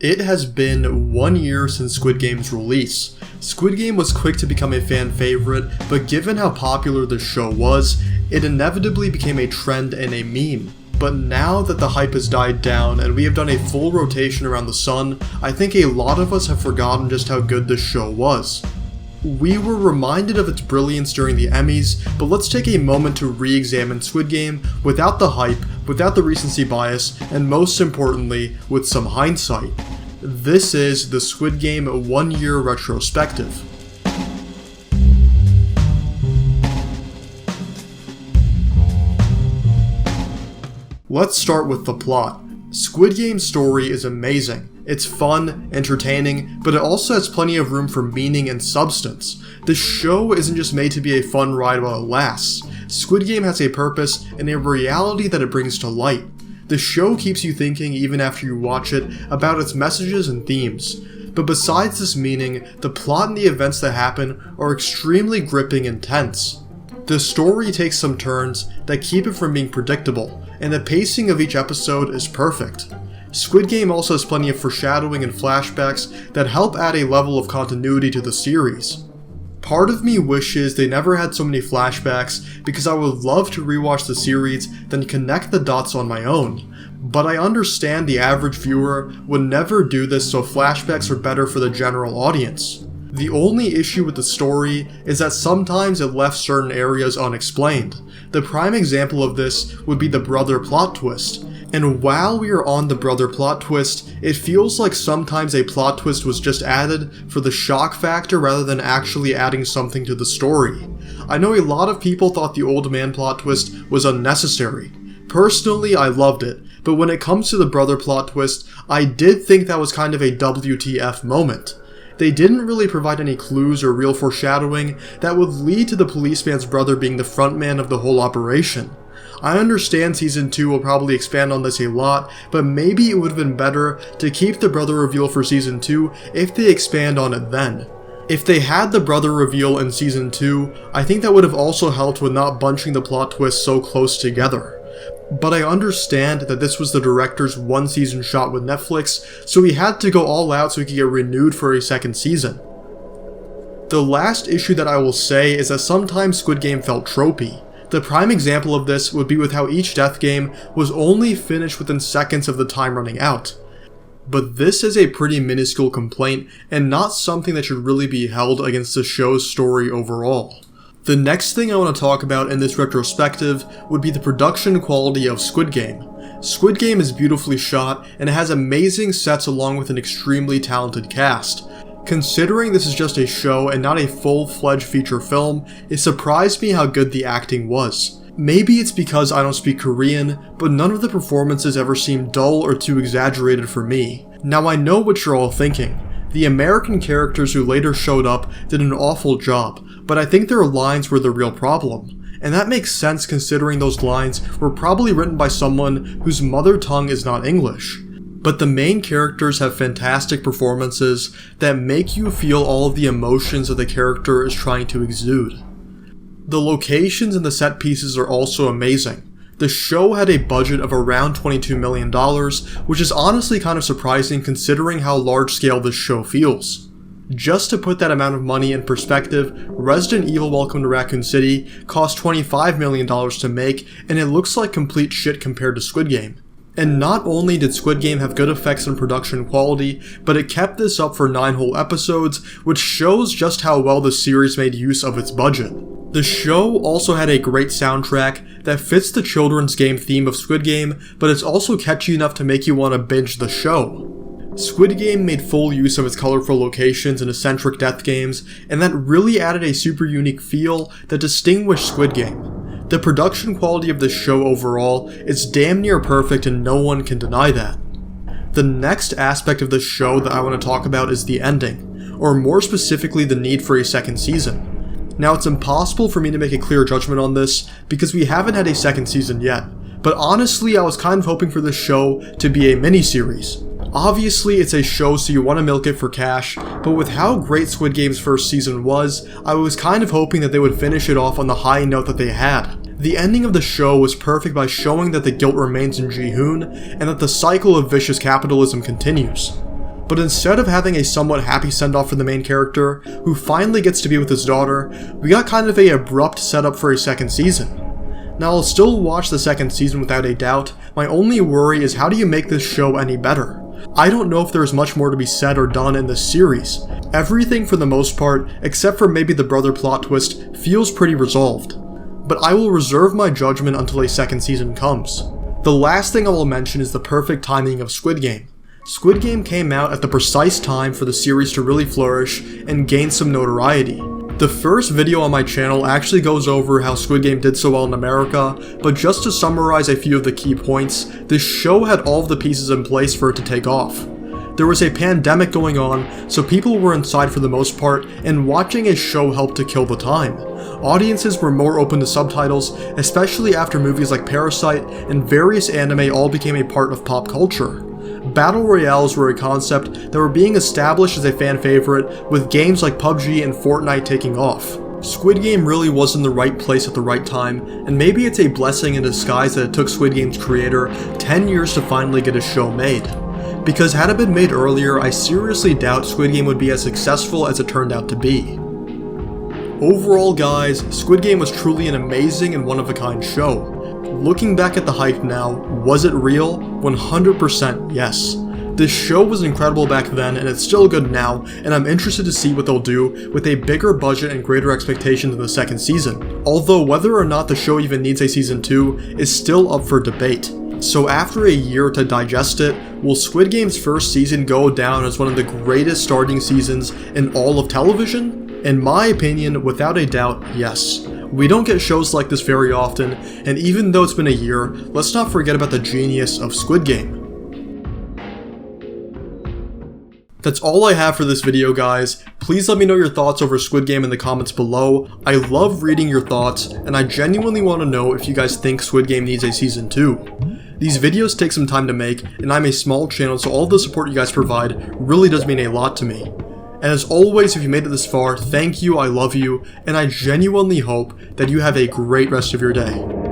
It has been 1 year since Squid Game's release. Squid Game was quick to become a fan favorite, but given how popular this show was, it inevitably became a trend and a meme. But now that the hype has died down and we have done a full rotation around the sun, I think a lot of us have forgotten just how good this show was. We were reminded of its brilliance during the Emmys, but let's take a moment to re-examine Squid Game without the hype, without the recency bias, and most importantly, with some hindsight. This is the Squid Game 1 year retrospective. Let's start with the plot. Squid Game's story is amazing. It's fun, entertaining, but it also has plenty of room for meaning and substance. The show isn't just made to be a fun ride while it lasts. Squid Game has a purpose and a reality that it brings to light. The show keeps you thinking even after you watch it about its messages and themes. But besides this meaning, the plot and the events that happen are extremely gripping and tense. The story takes some turns that keep it from being predictable, and the pacing of each episode is perfect. Squid Game also has plenty of foreshadowing and flashbacks that help add a level of continuity to the series. Part of me wishes they never had so many flashbacks because I would love to rewatch the series then connect the dots on my own. But I understand the average viewer would never do this, so flashbacks are better for the general audience. The only issue with the story is that sometimes it left certain areas unexplained. The prime example of this would be the brother plot twist. And while we are on the brother plot twist, it feels like sometimes a plot twist was just added for the shock factor rather than actually adding something to the story. I know a lot of people thought the old man plot twist was unnecessary. Personally, I loved it, but when it comes to the brother plot twist, I did think that was kind of a WTF moment. They didn't really provide any clues or real foreshadowing that would lead to the policeman's brother being the frontman of the whole operation. I understand season 2 will probably expand on this a lot, but maybe it would have been better to keep the brother reveal for season 2 if they expand on it then. If they had the brother reveal in season 2, I think that would have also helped with not bunching the plot twists so close together. But I understand that this was the director's one season shot with Netflix, so he had to go all out so he could get renewed for a second season. The last issue that I will say is that sometimes Squid Game felt tropey. The prime example of this would be with how each death game was only finished within seconds of the time running out. But this is a pretty minuscule complaint and not something that should really be held against the show's story overall. The next thing I want to talk about in this retrospective would be the production quality of Squid Game. Squid Game is beautifully shot and it has amazing sets along with an extremely talented cast. Considering this is just a show and not a full-fledged feature film, it surprised me how good the acting was. Maybe it's because I don't speak Korean, but none of the performances ever seemed dull or too exaggerated for me. Now I know what you're all thinking. The American characters who later showed up did an awful job, but I think their lines were the real problem. And that makes sense considering those lines were probably written by someone whose mother tongue is not English. But the main characters have fantastic performances that make you feel all of the emotions that the character is trying to exude. The locations and the set pieces are also amazing. The show had a budget of around $22 million, which is honestly kind of surprising considering how large scale this show feels. Just to put that amount of money in perspective, Resident Evil Welcome to Raccoon City cost $25 million to make, and it looks like complete shit compared to Squid Game. And not only did Squid Game have good effects and production quality, but it kept this up for 9 whole episodes, which shows just how well the series made use of its budget. The show also had a great soundtrack that fits the children's game theme of Squid Game, but it's also catchy enough to make you want to binge the show. Squid Game made full use of its colorful locations and eccentric death games, and that really added a super unique feel that distinguished Squid Game. The production quality of the show overall is damn near perfect and no one can deny that. The next aspect of the show that I want to talk about is the ending, or more specifically the need for a second season. Now it's impossible for me to make a clear judgment on this because we haven't had a second season yet, but honestly I was kind of hoping for this show to be a mini-series. Obviously it's a show so you want to milk it for cash, but with how great Squid Game's first season was, I was kind of hoping that they would finish it off on the high note that they had. The ending of the show was perfect by showing that the guilt remains in Ji-hoon, and that the cycle of vicious capitalism continues. but instead of having a somewhat happy send-off for the main character, who finally gets to be with his daughter, we got kind of a abrupt setup for a second season. Now, I'll still watch the second season without a doubt. My only worry is how do you make this show any better? I don't know if there's much more to be said or done in this series. Everything for the most part, except for maybe the brother plot twist, feels pretty resolved. But I will reserve my judgment until a second season comes. The last thing I will mention is the perfect timing of Squid Game. Squid Game came out at the precise time for the series to really flourish and gain some notoriety. The first video on my channel actually goes over how Squid Game did so well in America, but just to summarize a few of the key points, this show had all of the pieces in place for it to take off. There was a pandemic going on, so people were inside for the most part, and watching a show helped to kill the time. Audiences were more open to subtitles, especially after movies like Parasite and various anime all became a part of pop culture. Battle Royales were a concept that were being established as a fan favorite, with games like PUBG and Fortnite taking off. Squid Game really was in the right place at the right time, and maybe it's a blessing in disguise that it took Squid Game's creator 10 years to finally get his show made. Because had it been made earlier, I seriously doubt Squid Game would be as successful as it turned out to be. Overall guys, Squid Game was truly an amazing and one-of-a-kind show. Looking back at the hype now, was it real? 100% yes. This show was incredible back then and it's still good now, and I'm interested to see what they'll do with a bigger budget and greater expectations in the second season. Although whether or not the show even needs a season 2 is still up for debate. So after a year to digest it, will Squid Game's first season go down as one of the greatest starting seasons in all of television? In my opinion, without a doubt, yes. We don't get shows like this very often, and even though it's been a year, let's not forget about the genius of Squid Game. That's all I have for this video, guys. Please let me know your thoughts over Squid Game in the comments below. I love reading your thoughts, and I genuinely want to know if you guys think Squid Game needs a season 2. These videos take some time to make, and I'm a small channel, so all the support you guys provide really does mean a lot to me. And as always, if you made it this far, thank you, I love you, and I genuinely hope that you have a great rest of your day.